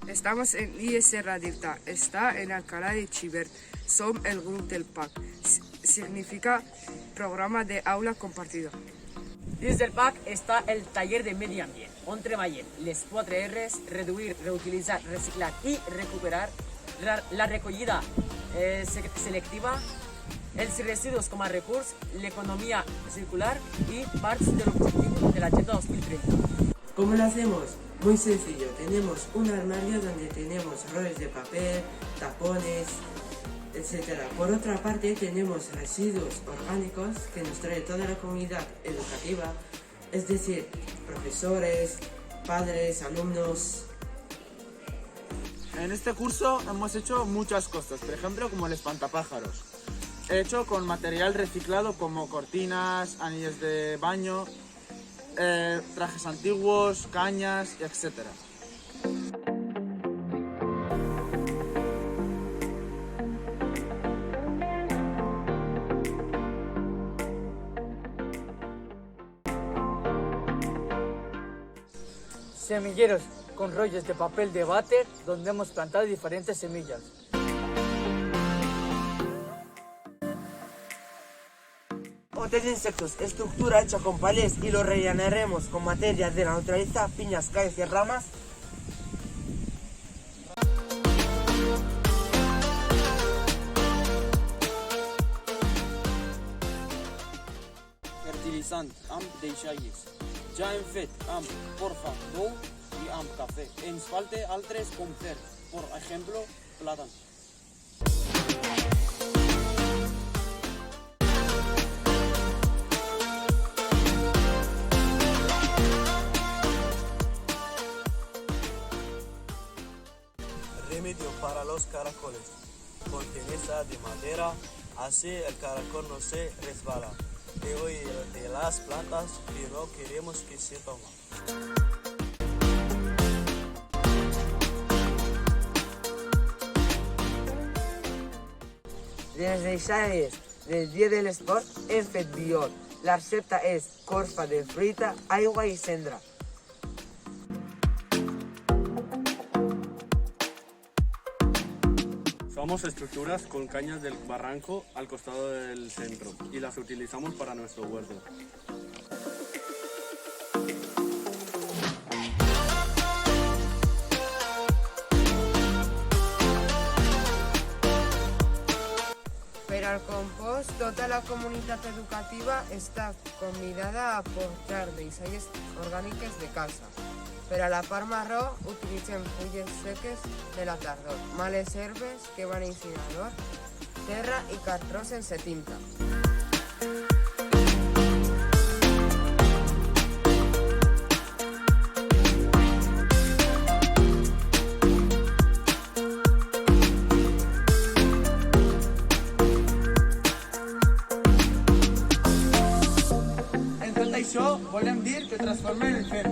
Estamos en IS Radicta, está en Alcalá de Xivert. Som el grup del PAC. Significa Programa de Aula Compartida. Dins del PAC està el taller de medi ambient, on treballen les 4 R's: reduir, reutilitzar, reciclar i recuperar, la recollida selectiva, els residus com a recurs, l'economia circular i parts de l'objectiu de l'Agenda 2030. ¿Cómo lo hacemos? Muy sencillo, tenemos un armario donde tenemos rollos de papel, tapones, etc. Por otra parte tenemos residuos orgánicos que nos trae toda la comunidad educativa, es decir, profesores, padres, alumnos. En este curso hemos hecho muchas cosas, por ejemplo como el espantapájaros, hecho con material reciclado como cortinas, anillos de baño, trajes antiguos, cañas, etc. Semilleros con rollos de papel de váter donde hemos plantado diferentes semillas. Hotel de insectos, estructura hecha con palés y lo rellenaremos con materias de la naturaleza, piñas, calles y ramas. Fertilitzant amb deixalles. Ja hem fet amb porfa d'ou i amb cafè. Ens falta altres com fer, per exemple, plàtan. Remedio para los caracoles. Corteza de madera, así el caracol no se resbala. De hoy de las plantas que no queremos que se tomen. De les deixalles del dia de l'esport hem fet biol. La recepta és corfa de fruita, aigua i cendra. Somos estructuras con cañas del barranco al costado del centro y las utilizamos para nuestro huerto. Per al compost, tota la comunitat educativa està convidada a portar deixalles orgàniques de casa. Per a la part marró, utilitzem fulles seques de la tardor, males herbes que van a incinerador, terra i cartró sense tinta. En tot això volem dir que transformem el fer.